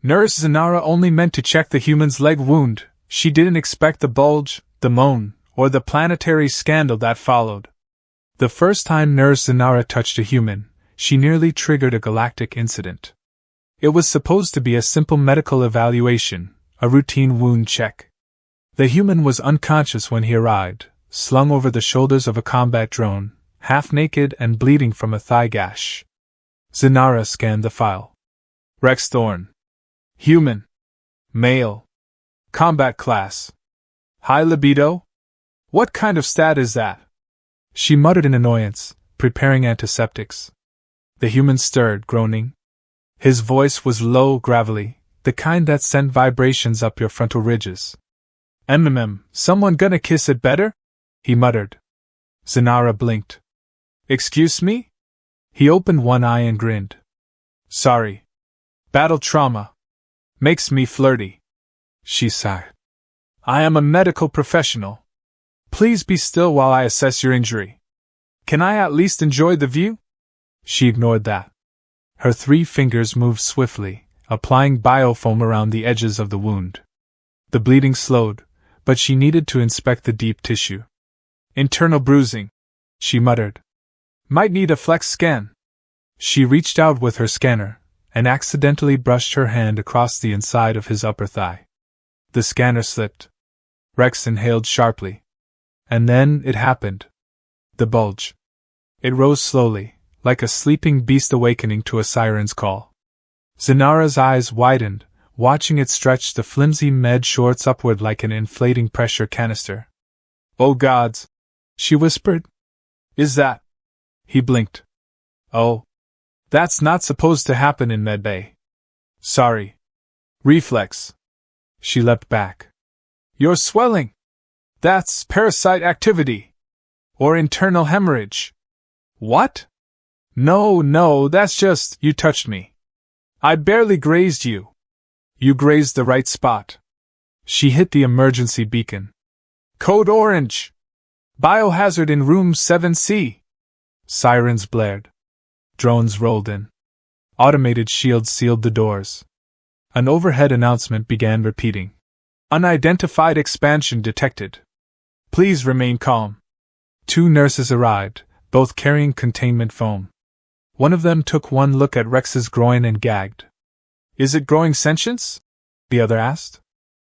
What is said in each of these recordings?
Nurse Zanara only meant to check the human's leg wound. She didn't expect the bulge, the moan, or the planetary scandal that followed. The first time Nurse Zanara touched a human, she nearly triggered a galactic incident. It was supposed to be a simple medical evaluation, a routine wound check. The human was unconscious when he arrived, slung over the shoulders of a combat drone, half naked and bleeding from a thigh gash. Zanara scanned the file. Rex Thorne. Human. Male. Combat class. High libido? What kind of stat is that? She muttered in annoyance, preparing antiseptics. The human stirred, groaning. His voice was low, gravelly, the kind that sent vibrations up your frontal ridges. Someone gonna kiss it better? He muttered. Zanara blinked. Excuse me? He opened one eye and grinned. Sorry. Battle trauma. Makes me flirty. She sighed. I am a medical professional. Please be still while I assess your injury. Can I at least enjoy the view? She ignored that. Her 3 fingers moved swiftly, applying biofoam around the edges of the wound. The bleeding slowed, but she needed to inspect the deep tissue. Internal bruising, she muttered. Might need a flex scan. She reached out with her scanner, and accidentally brushed her hand across the inside of his upper thigh. The scanner slipped. Rex inhaled sharply. And then it happened. The bulge. It rose slowly, like a sleeping beast awakening to a siren's call. Zanara's eyes widened, watching it stretch the flimsy med shorts upward like an inflating pressure canister. Oh gods! She whispered. Is that? He blinked. Oh. That's not supposed to happen in medbay. Sorry. Reflex. She leapt back. You're swelling. That's parasite activity. Or internal hemorrhage. What? No, that's just, you touched me. I barely grazed you. You grazed the right spot. She hit the emergency beacon. Code orange. Biohazard in room 7C. Sirens blared. Drones rolled in. Automated shields sealed the doors. An overhead announcement began repeating. Unidentified expansion detected. Please remain calm. 2 nurses arrived, both carrying containment foam. One of them took one look at Rex's groin and gagged. Is it growing sentience? The other asked.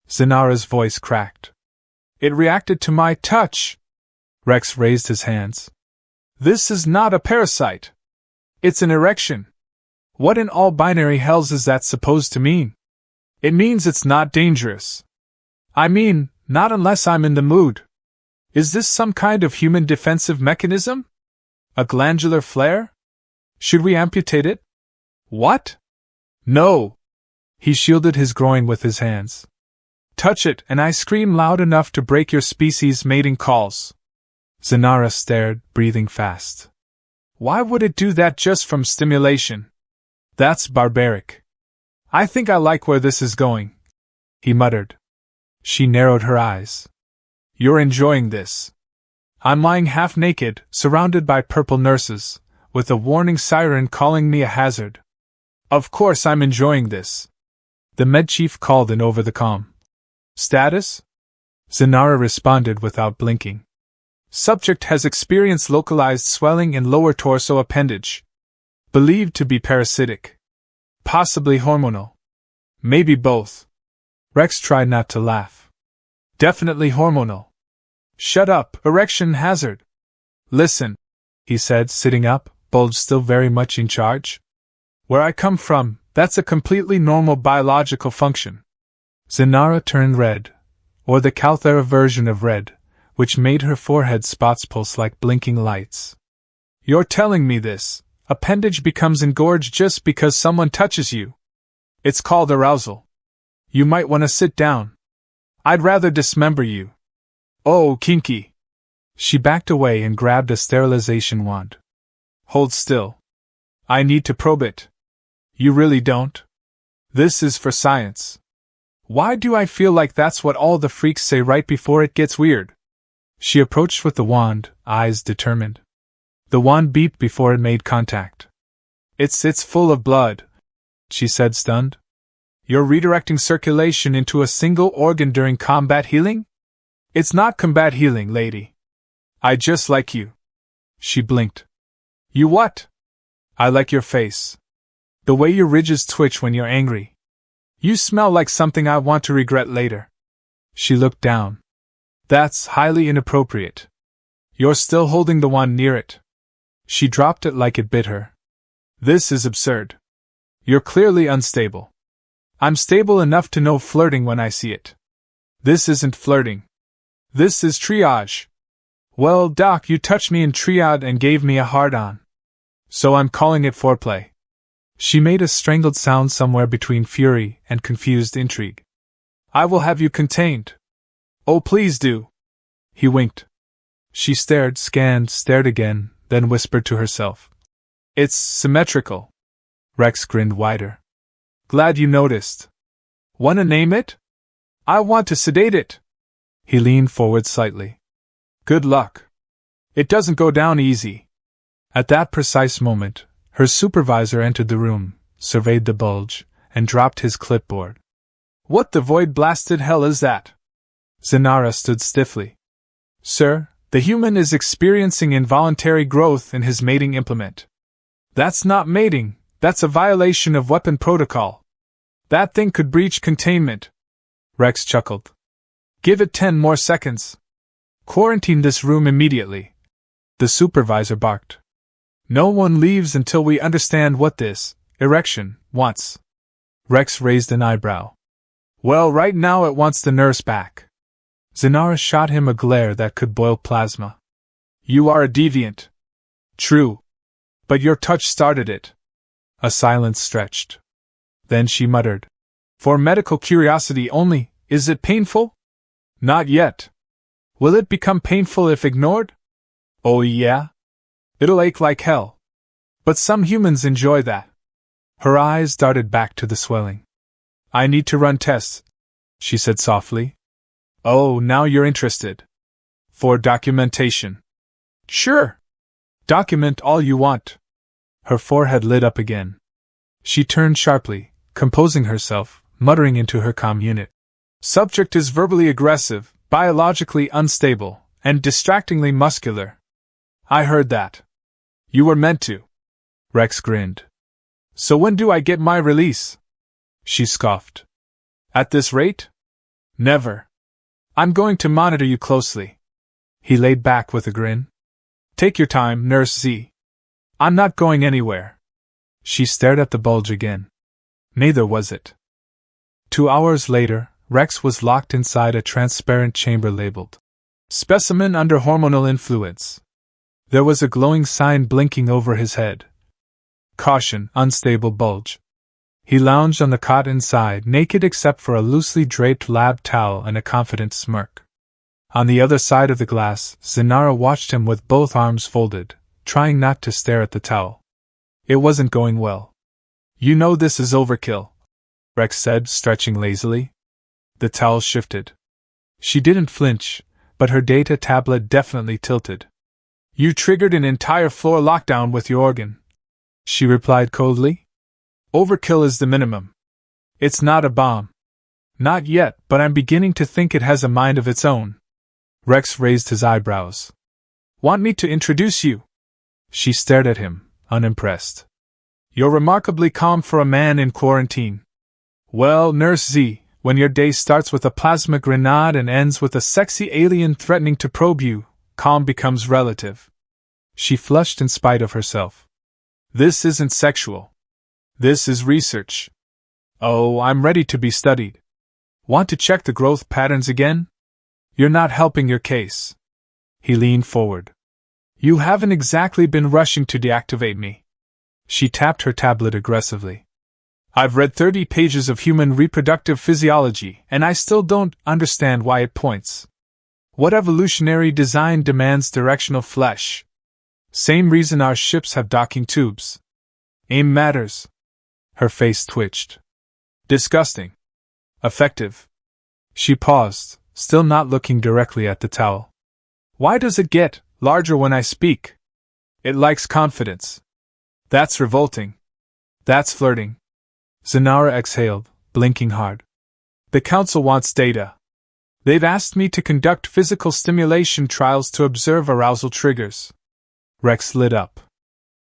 Zanara's voice cracked. It reacted to my touch. Rex raised his hands. This is not a parasite. It's an erection. What in all binary hells is that supposed to mean? It means it's not dangerous. I mean, not unless I'm in the mood. Is this some kind of human defensive mechanism? A glandular flare? Should we amputate it? What? No. He shielded his groin with his hands. Touch it and I scream loud enough to break your species' mating calls. Zanara stared, breathing fast. Why would it do that just from stimulation? That's barbaric. I think I like where this is going, he muttered. She narrowed her eyes. You're enjoying this. I'm lying half naked, surrounded by purple nurses, with a warning siren calling me a hazard. Of course I'm enjoying this. The med chief called in over the comm. Status? Zanara responded without blinking. Subject has experienced localized swelling in lower torso appendage. Believed to be parasitic. Possibly hormonal. Maybe both. Rex tried not to laugh. Definitely hormonal. Shut up, erection hazard. Listen, he said, sitting up, Bulge still very much in charge. Where I come from, that's a completely normal biological function. Zanara turned red, or the Calthera version of red, which made her forehead spots pulse like blinking lights. You're telling me this. Appendage becomes engorged just because someone touches you. It's called arousal. You might want to sit down. I'd rather dismember you. Oh, kinky. She backed away and grabbed a sterilization wand. Hold still. I need to probe it. You really don't? This is for science. Why do I feel like that's what all the freaks say right before it gets weird? She approached with the wand, eyes determined. The wand beeped before it made contact. It's full of blood, she said, stunned. You're redirecting circulation into a single organ during combat healing? It's not combat healing, lady. I just like you. She blinked. You what? I like your face. The way your ridges twitch when you're angry. You smell like something I want to regret later. She looked down. That's highly inappropriate. You're still holding the wand near it. She dropped it like it bit her. This is absurd. You're clearly unstable. I'm stable enough to know flirting when I see it. This isn't flirting. This is triage. Well, Doc, you touched me in triad and gave me a hard-on. So I'm calling it foreplay. She made a strangled sound somewhere between fury and confused intrigue. I will have you contained. Oh, please do. He winked. She stared, scanned, stared again, then whispered to herself. It's symmetrical. Rex grinned wider. Glad you noticed. Wanna name it? I want to sedate it. He leaned forward slightly. Good luck. It doesn't go down easy. At that precise moment, her supervisor entered the room, surveyed the bulge, and dropped his clipboard. What the void-blasted hell is that? Zenara stood stiffly. Sir, the human is experiencing involuntary growth in his mating implement. That's not mating, that's a violation of weapon protocol. That thing could breach containment. Rex chuckled. Give it 10 more seconds. Quarantine this room immediately. The supervisor barked. No one leaves until we understand what this erection wants. Rex raised an eyebrow. Well, right now it wants the nurse back. Zenara shot him a glare that could boil plasma. You are a deviant. True. But your touch started it. A silence stretched. Then she muttered. For medical curiosity only, is it painful? Not yet. Will it become painful if ignored? Oh yeah? It'll ache like hell. But some humans enjoy that. Her eyes darted back to the swelling. I need to run tests, she said softly. Oh, now you're interested. For documentation. Sure. Document all you want. Her forehead lit up again. She turned sharply, composing herself, muttering into her comm unit. Subject is verbally aggressive, biologically unstable, and distractingly muscular. I heard that. You were meant to. Rex grinned. So when do I get my release? She scoffed. At this rate? Never. I'm going to monitor you closely. He laid back with a grin. Take your time, Nurse Z. I'm not going anywhere. She stared at the bulge again. Neither was it. 2 hours later, Rex was locked inside a transparent chamber labeled Specimen under hormonal influence. There was a glowing sign blinking over his head. Caution, unstable bulge. He lounged on the cot inside, naked except for a loosely draped lab towel and a confident smirk. On the other side of the glass, Zenara watched him with both arms folded, trying not to stare at the towel. It wasn't going well. You know this is overkill, Rex said, stretching lazily. The towel shifted. She didn't flinch, but her data tablet definitely tilted. You triggered an entire floor lockdown with your organ, she replied coldly. Overkill is the minimum. It's not a bomb. Not yet, but I'm beginning to think it has a mind of its own. Rex raised his eyebrows. Want me to introduce you? She stared at him, unimpressed. You're remarkably calm for a man in quarantine. Well, Nurse Z, when your day starts with a plasma grenade and ends with a sexy alien threatening to probe you, calm becomes relative. She flushed in spite of herself. This isn't sexual. This is research. Oh, I'm ready to be studied. Want to check the growth patterns again? You're not helping your case. He leaned forward. You haven't exactly been rushing to deactivate me. She tapped her tablet aggressively. I've read 30 pages of human reproductive physiology, and I still don't understand why it points. What evolutionary design demands directional flesh? Same reason our ships have docking tubes. Aim matters. Her face twitched. Disgusting. Effective. She paused, still not looking directly at the towel. Why does it get larger when I speak? It likes confidence. That's revolting. That's flirting. Zenara exhaled, blinking hard. The council wants data. They've asked me to conduct physical stimulation trials to observe arousal triggers. Rex lit up.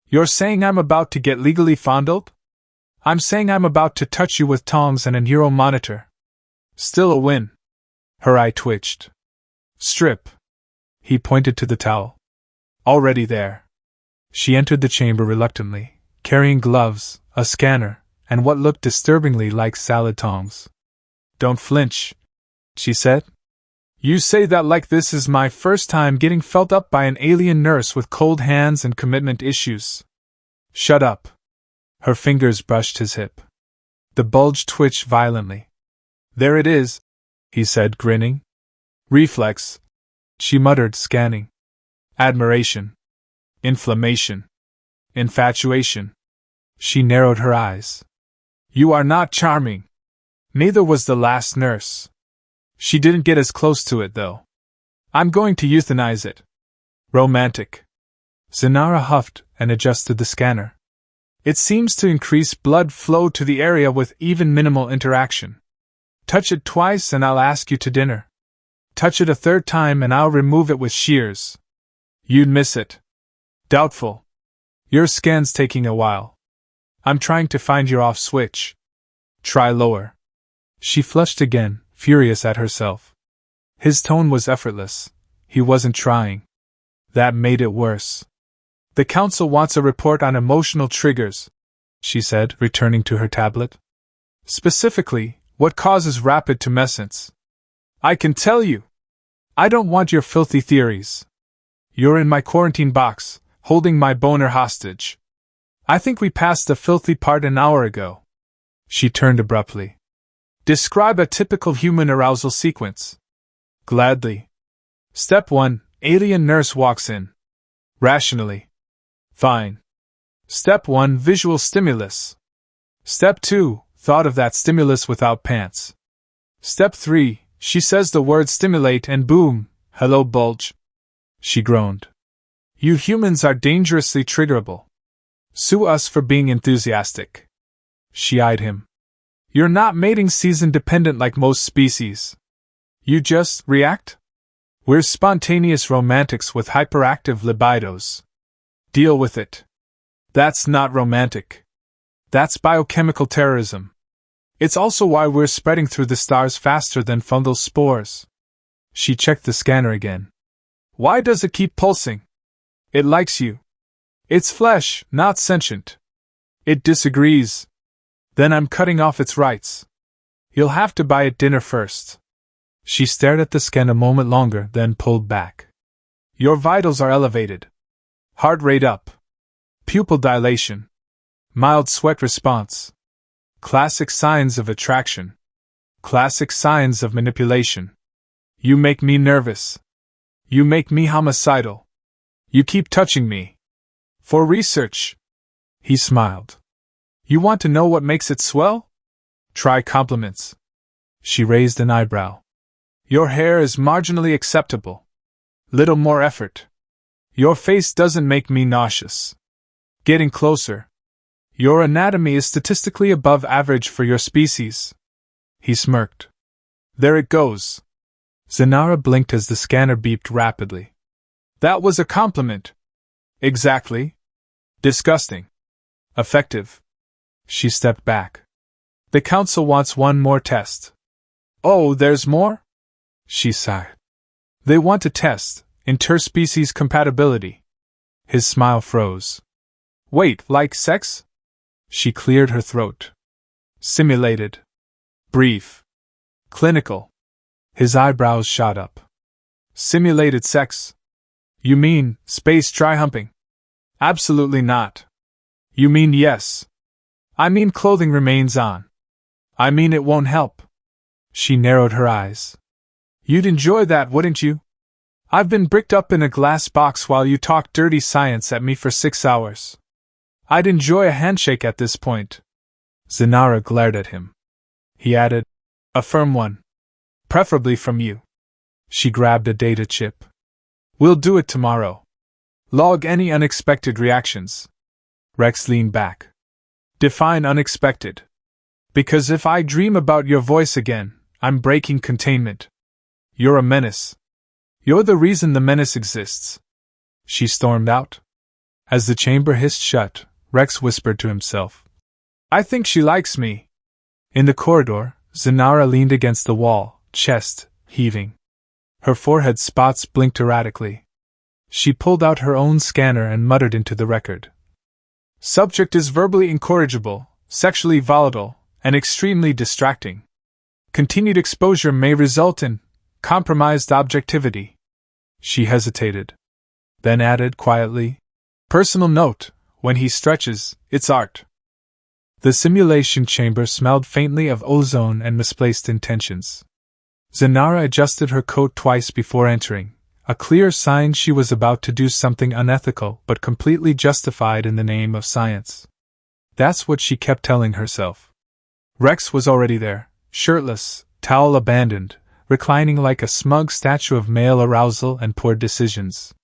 You're saying I'm about to get legally fondled? I'm saying I'm about to touch you with tongs and a neural monitor. Still a win. Her eye twitched. Strip. He pointed to the towel. Already there. She entered the chamber reluctantly, carrying gloves, a scanner, and what looked disturbingly like salad tongs. Don't flinch, she said. You say that like this is my first time getting felt up by an alien nurse with cold hands and commitment issues. Shut up. Her fingers brushed his hip. The bulge twitched violently. There it is, he said, grinning. Reflex, she muttered, scanning. Admiration. Inflammation. Infatuation. She narrowed her eyes. You are not charming. Neither was the last nurse. She didn't get as close to it, though. I'm going to euthanize it. Romantic. Zenara huffed and adjusted the scanner. It seems to increase blood flow to the area with even minimal interaction. Touch it twice and I'll ask you to dinner. Touch it a third time and I'll remove it with shears. You'd miss it. Doubtful. Your scan's taking a while. I'm trying to find your off switch. Try lower. She flushed again, furious at herself. His tone was effortless. He wasn't trying. That made it worse. The council wants a report on emotional triggers, she said, returning to her tablet. Specifically, what causes rapid tumescence. I can tell you. I don't want your filthy theories. You're in my quarantine box, holding my boner hostage. I think we passed the filthy part an hour ago. She turned abruptly. Describe a typical human arousal sequence. Gladly. Step 1, alien nurse walks in. Rationally. Fine. Step 1, visual stimulus. Step 2, thought of that stimulus without pants. Step 3, she says the word stimulate and boom, hello bulge. She groaned. You humans are dangerously triggerable. Sue us for being enthusiastic. She eyed him. You're not mating season dependent like most species. You just react? We're spontaneous romantics with hyperactive libidos. Deal with it. That's not romantic. That's biochemical terrorism. It's also why we're spreading through the stars faster than fungal spores. She checked the scanner again. Why does it keep pulsing? It likes you. It's flesh, not sentient. It disagrees. Then I'm cutting off its rights. You'll have to buy it dinner first. She stared at the scan a moment longer, then pulled back. Your vitals are elevated. Heart rate up. Pupil dilation. Mild sweat response. Classic signs of attraction. Classic signs of manipulation. You make me nervous. You make me homicidal. You keep touching me. For research. He smiled. You want to know what makes it swell? Try compliments. She raised an eyebrow. Your hair is marginally acceptable. Little more effort. Your face doesn't make me nauseous. Getting closer. Your anatomy is statistically above average for your species. He smirked. There it goes. Zenara blinked as the scanner beeped rapidly. That was a compliment. Exactly. Disgusting. Effective. She stepped back. The council wants one more test. Oh, there's more? She sighed. They want to test interspecies compatibility. His smile froze. Wait, like sex? She cleared her throat. Simulated. Brief. Clinical. His eyebrows shot up. Simulated sex? You mean space dry-humping? Absolutely not. You mean yes. I mean clothing remains on. I mean it won't help. She narrowed her eyes. You'd enjoy that, wouldn't you? I've been bricked up in a glass box while you talk dirty science at me for 6 hours. I'd enjoy a handshake at this point. Zenara glared at him. He added, a firm one. Preferably from you. She grabbed a data chip. We'll do it tomorrow. Log any unexpected reactions. Rex leaned back. Define unexpected. Because if I dream about your voice again, I'm breaking containment. You're a menace. You're the reason the menace exists. She stormed out. As the chamber hissed shut, Rex whispered to himself, I think she likes me. In the corridor, Zenara leaned against the wall, chest heaving. Her forehead spots blinked erratically. She pulled out her own scanner and muttered into the record. Subject is verbally incorrigible, sexually volatile, and extremely distracting. Continued exposure may result in compromised objectivity. She hesitated, then added quietly, Personal note, when he stretches, it's art. The simulation chamber smelled faintly of ozone and misplaced intentions. Zenara adjusted her coat twice before entering, a clear sign she was about to do something unethical but completely justified in the name of science. That's what she kept telling herself. Rex was already there, shirtless, towel abandoned, reclining like a smug statue of male arousal and poor decisions.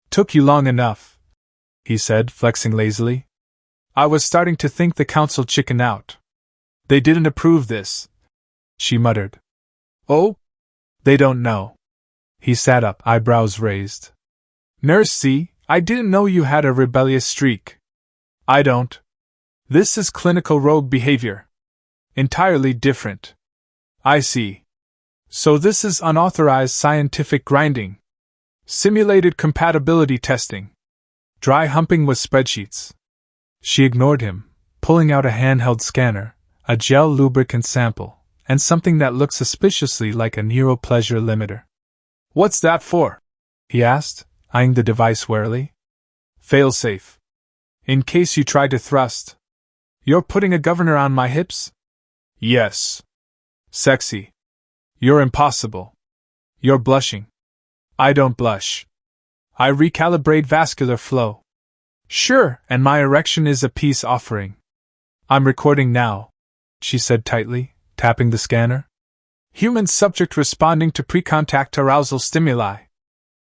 Took you long enough, he said, flexing lazily. I was starting to think the council chickened out. They didn't approve this, she muttered. Oh? They don't know. He sat up, eyebrows raised. Nurse C, I didn't know you had a rebellious streak. I don't. This is clinical rogue behavior. Entirely different. I see. So this is unauthorized scientific grinding. Simulated compatibility testing. Dry humping with spreadsheets. She ignored him, pulling out a handheld scanner, a gel lubricant sample, and something that looked suspiciously like a neuropleasure limiter. What's that for? He asked, eyeing the device warily. Failsafe. In case you try to thrust. You're putting a governor on my hips? Yes. Sexy. You're impossible. You're blushing. I don't blush. I recalibrate vascular flow. Sure, and my erection is a peace offering. I'm recording now, she said tightly, tapping the scanner. Human subject responding to pre-contact arousal stimuli.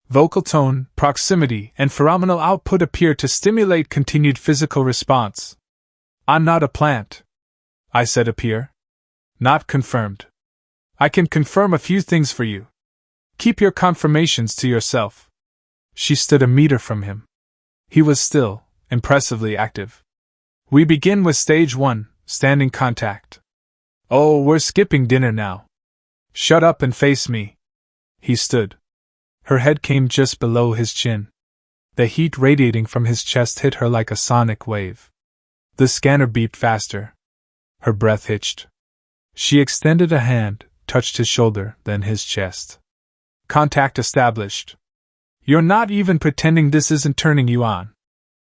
Vocal tone, proximity, and pheromonal output appear to stimulate continued physical response. I'm not a plant. I said appear. Not confirmed. I can confirm a few things for you. Keep your confirmations to yourself. She stood a meter from him. He was still, impressively active. We begin with stage 1, standing contact. Oh, we're skipping dinner now. Shut up and face me. He stood. Her head came just below his chin. The heat radiating from his chest hit her like a sonic wave. The scanner beeped faster. Her breath hitched. She extended a hand, touched his shoulder, then his chest. Contact established. You're not even pretending this isn't turning you on.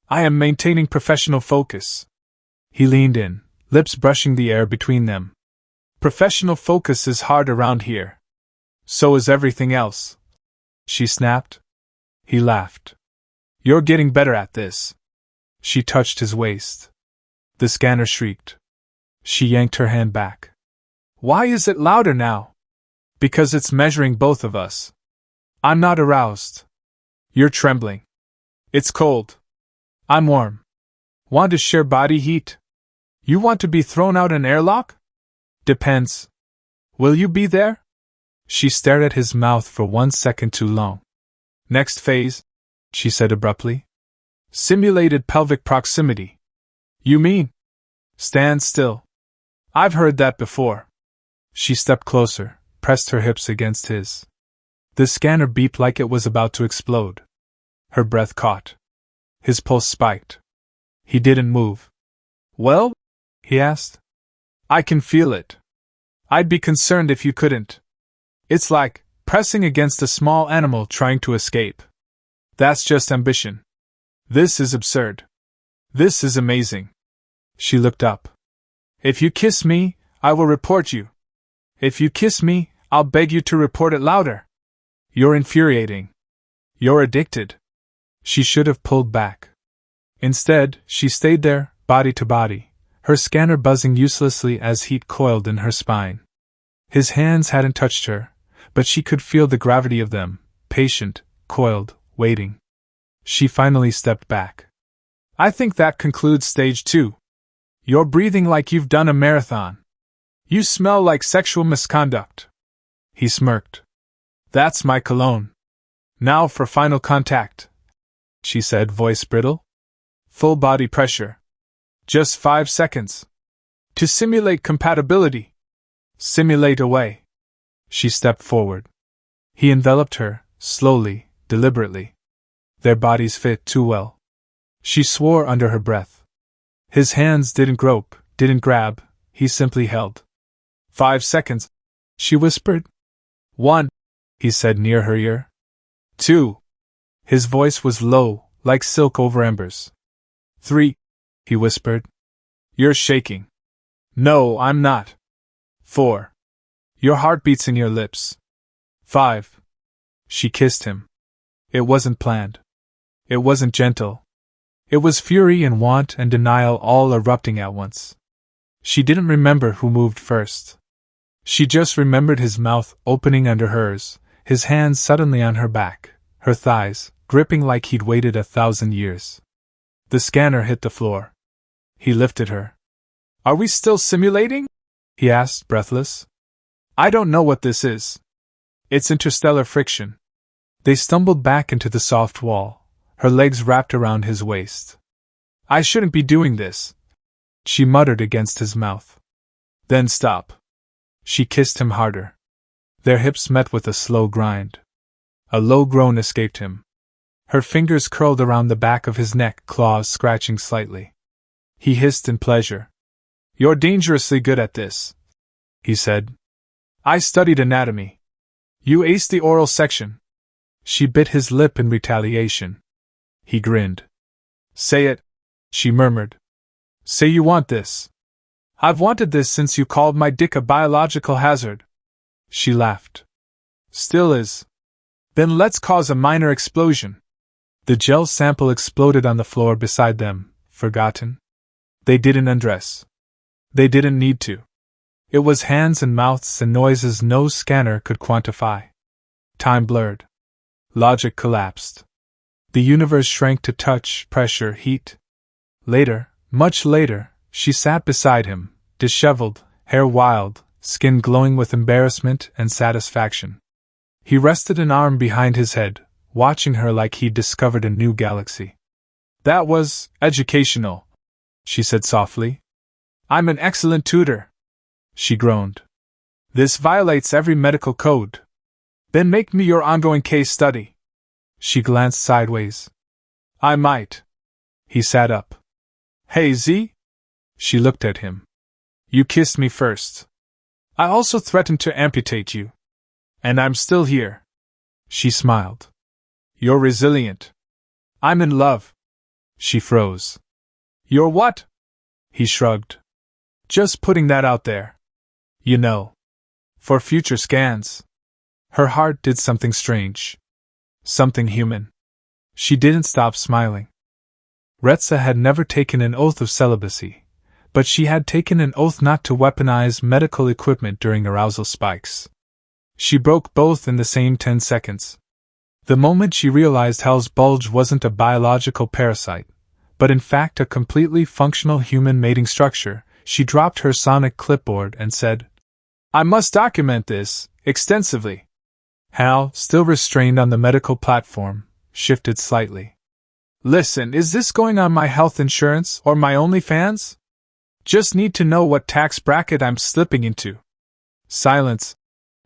I am maintaining professional focus. He leaned in, lips brushing the air between them. Professional focus is hard around here. So is everything else. She snapped. He laughed. You're getting better at this. She touched his waist. The scanner shrieked. She yanked her hand back. Why is it louder now? Because it's measuring both of us. I'm not aroused. You're trembling. It's cold. I'm warm. Want to share body heat? You want to be thrown out an airlock? Depends. Will you be there? She stared at his mouth for 1 second too long. Next phase, she said abruptly. Simulated pelvic proximity. You mean? Stand still. I've heard that before. She stepped closer, pressed her hips against his. The scanner beeped like it was about to explode. Her breath caught. His pulse spiked. He didn't move. Well? He asked. I can feel it. I'd be concerned if you couldn't. It's like pressing against a small animal trying to escape. That's just ambition. This is absurd. This is amazing. She looked up. If you kiss me, I will report you. If you kiss me, I'll beg you to report it louder. You're infuriating. You're addicted. She should have pulled back. Instead, she stayed there, body to body, her scanner buzzing uselessly as heat coiled in her spine. His hands hadn't touched her, but she could feel the gravity of them, patient, coiled, waiting. She finally stepped back. I think that concludes stage 2. You're breathing like you've done a marathon. You smell like sexual misconduct. He smirked. That's my cologne. Now for final contact, she said, voice brittle. Full body pressure. Just 5 seconds. To simulate compatibility. Simulate away. She stepped forward. He enveloped her, slowly, deliberately. Their bodies fit too well. She swore under her breath. His hands didn't grope, didn't grab, he simply held. 5 seconds, she whispered. 1, he said near her ear. 2. His voice was low, like silk over embers. 3, he whispered. You're shaking. No, I'm not. 4. Your heart beats in your lips. 5. She kissed him. It wasn't planned. It wasn't gentle. It was fury and want and denial all erupting at once. She didn't remember who moved first. She just remembered his mouth opening under hers, his hands suddenly on her back, her thighs, gripping like he'd waited 1,000 years. The scanner hit the floor. He lifted her. Are we still simulating? He asked, breathless. I don't know what this is. It's interstellar friction. They stumbled back into the soft wall, her legs wrapped around his waist. I shouldn't be doing this, she muttered against his mouth. Then stop. She kissed him harder. Their hips met with a slow grind. A low groan escaped him. Her fingers curled around the back of his neck, claws scratching slightly. He hissed in pleasure. You're dangerously good at this, he said. I studied anatomy. You aced the oral section. She bit his lip in retaliation. He grinned. Say it, she murmured. Say you want this. I've wanted this since you called my dick a biological hazard. She laughed. Still is. Then let's cause a minor explosion. The gel sample exploded on the floor beside them, forgotten. They didn't undress. They didn't need to. It was hands and mouths and noises no scanner could quantify. Time blurred. Logic collapsed. The universe shrank to touch, pressure, heat. Later, much later, she sat beside him, disheveled, hair wild, skin glowing with embarrassment and satisfaction. He rested an arm behind his head, watching her like he'd discovered a new galaxy. That was educational, she said softly. I'm an excellent tutor. She groaned. This violates every medical code. Then make me your ongoing case study. She glanced sideways. I might. He sat up. Hey, Z? She looked at him. You kissed me first. I also threatened to amputate you. And I'm still here. She smiled. You're resilient. I'm in love. She froze. You're what? He shrugged. Just putting that out there. You know. For future scans. Her heart did something strange. Something human. She didn't stop smiling. Retsa had never taken an oath of celibacy, but she had taken an oath not to weaponize medical equipment during arousal spikes. She broke both in the same 10 seconds. The moment she realized Hell's Bulge wasn't a biological parasite, but in fact a completely functional human mating structure, she dropped her sonic clipboard and said, I must document this, extensively. Hal, still restrained on the medical platform, shifted slightly. Listen, is this going on my health insurance or my OnlyFans? Just need to know what tax bracket I'm slipping into. Silence,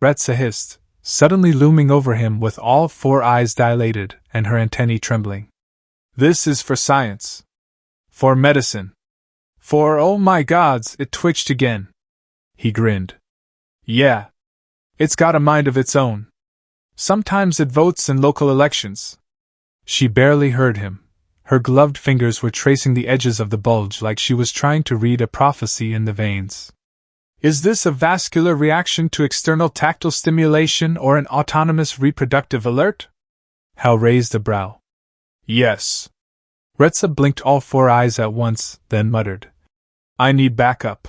Retsa hissed, suddenly looming over him with all 4 eyes dilated and her antennae trembling. This is for science. For medicine. For oh my gods, it twitched again. He grinned. Yeah. It's got a mind of its own. Sometimes it votes in local elections. She barely heard him. Her gloved fingers were tracing the edges of the bulge like she was trying to read a prophecy in the veins. Is this a vascular reaction to external tactile stimulation or an autonomous reproductive alert? Hal raised a brow. Yes. Retsa blinked all 4 eyes at once, then muttered. I need backup.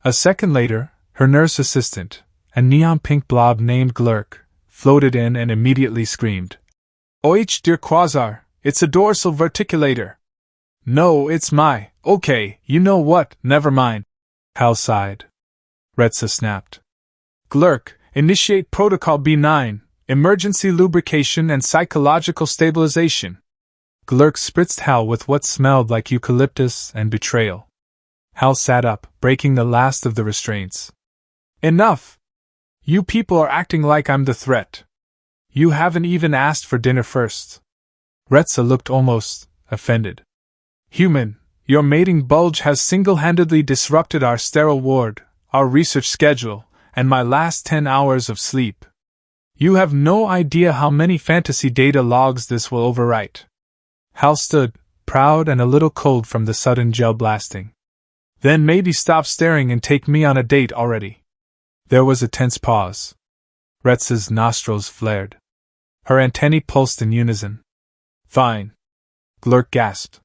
A second later, her nurse assistant, a neon-pink blob named Glurk, floated in and immediately screamed. Oich, dear Quasar, it's a dorsal verticulator. No, it's my, okay, you know what, never mind. Hal sighed. Retsa snapped. Glurk, initiate Protocol B9, emergency lubrication and psychological stabilization. Glurk spritzed Hal with what smelled like eucalyptus and betrayal. Hal sat up, breaking the last of the restraints. Enough! You people are acting like I'm the threat. You haven't even asked for dinner first. Retsa looked almost offended. Human, your mating bulge has single-handedly disrupted our sterile ward, our research schedule, and my last 10 hours of sleep. You have no idea how many fantasy data logs this will overwrite. Hal stood, proud and a little cold from the sudden gel blasting. Then maybe stop staring and take me on a date already. There was a tense pause. Retsa's nostrils flared. Her antennae pulsed in unison. Fine. Glurk gasped.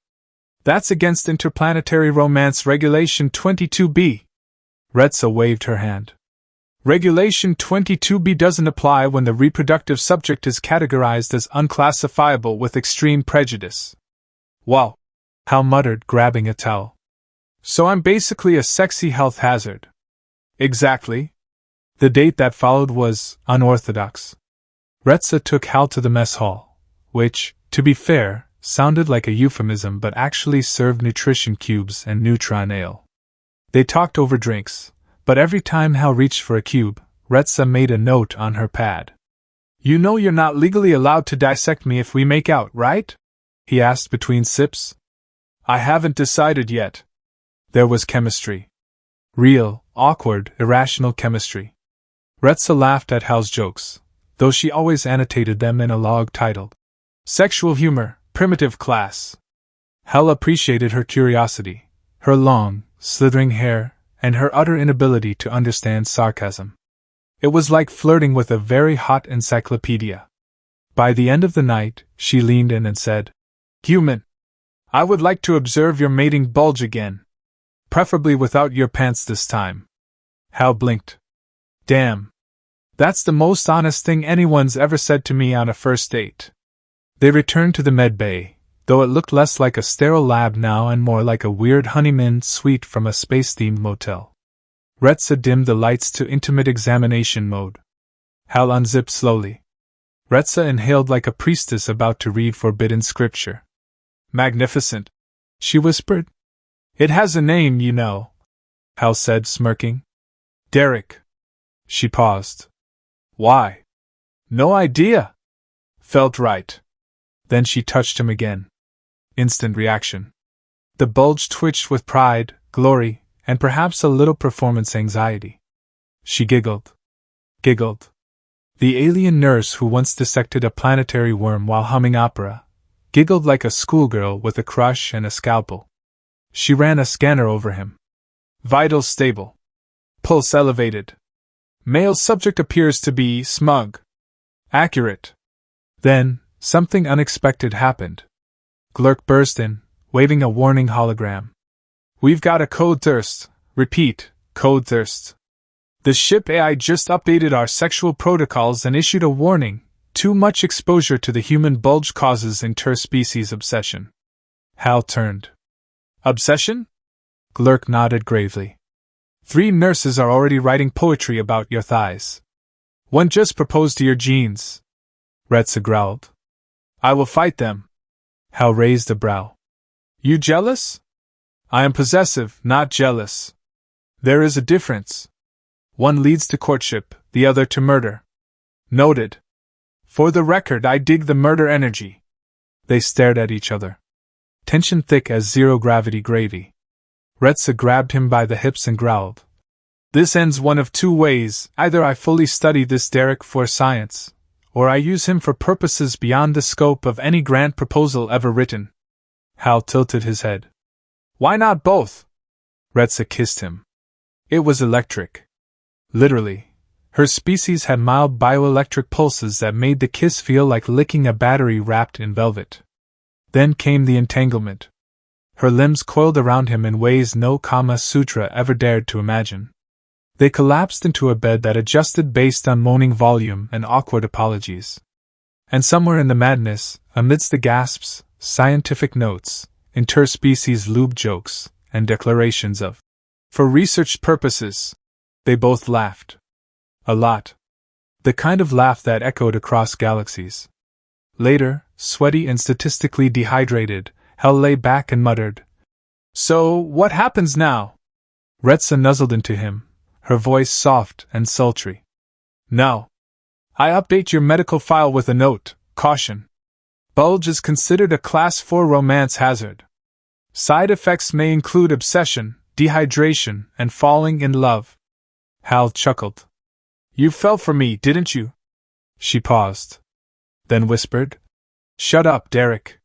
That's against Interplanetary Romance Regulation 22B. Retsa waved her hand. Regulation 22B doesn't apply when the reproductive subject is categorized as unclassifiable with extreme prejudice. Wow, Hal muttered, grabbing a towel. So I'm basically a sexy health hazard. Exactly. The date that followed was unorthodox. Retsa took Hal to the mess hall, which, to be fair, sounded like a euphemism but actually served nutrition cubes and neutron ale. They talked over drinks, but every time Hal reached for a cube, Retsa made a note on her pad. You know you're not legally allowed to dissect me if we make out, right? He asked between sips. I haven't decided yet. There was chemistry. Real, awkward, irrational chemistry. Retsa laughed at Hal's jokes, though she always annotated them in a log titled Sexual Humor, Primitive Class. Hal appreciated her curiosity, her long, slithering hair, and her utter inability to understand sarcasm. It was like flirting with a very hot encyclopedia. By the end of the night, she leaned in and said, Human, I would like to observe your mating bulge again. Preferably without your pants this time. Hal blinked. Damn. That's the most honest thing anyone's ever said to me on a first date. They returned to the med bay, though it looked less like a sterile lab now and more like a weird honeymoon suite from a space-themed motel. Retsa dimmed the lights to intimate examination mode. Hal unzipped slowly. Retsa inhaled like a priestess about to read forbidden scripture. Magnificent, she whispered. It has a name, you know, Hal said, smirking. Derek. She paused. Why? No idea. Felt right. Then she touched him again. Instant reaction. The bulge twitched with pride, glory, and perhaps a little performance anxiety. She giggled. Giggled. The alien nurse who once dissected a planetary worm while humming opera giggled like a schoolgirl with a crush and a scalpel. She ran a scanner over him. Vitals stable. Pulse elevated. Male subject appears to be smug. Accurate. Then, something unexpected happened. Glurk burst in, waving a warning hologram. We've got a code thirst. Repeat, code thirst. The ship AI just updated our sexual protocols and issued a warning. Too much exposure to the human bulge causes interspecies obsession. Hal turned. Obsession? Glurk nodded gravely. 3 nurses are already writing poetry about your thighs. One just proposed to your jeans. Retsa growled. I will fight them. Hal raised a brow. You jealous? I am possessive, not jealous. There is a difference. One leads to courtship, the other to murder. Noted. For the record, I dig the murder energy. They stared at each other. Tension thick as zero-gravity gravy. Retsa grabbed him by the hips and growled. This ends one of 2 ways. Either I fully study this Derek for science, or I use him for purposes beyond the scope of any grant proposal ever written. Hal tilted his head. Why not both? Retsa kissed him. It was electric. Literally. Her species had mild bioelectric pulses that made the kiss feel like licking a battery wrapped in velvet. Then came the entanglement. Her limbs coiled around him in ways no Kama Sutra ever dared to imagine. They collapsed into a bed that adjusted based on moaning volume and awkward apologies. And somewhere in the madness, amidst the gasps, scientific notes, interspecies lube jokes, and declarations of, for research purposes, They both laughed. A lot. The kind of laugh that echoed across galaxies. Later, sweaty and statistically dehydrated, Hel lay back and muttered, "So, what happens now?" Retsa nuzzled into him, her voice soft and sultry. "Now, I update your medical file with a note, caution. Bulge is considered a Class 4 romance hazard. Side effects may include obsession, dehydration, and falling in love." Hal chuckled. "You fell for me, didn't you?" She paused. Then whispered, "Shut up, Derek.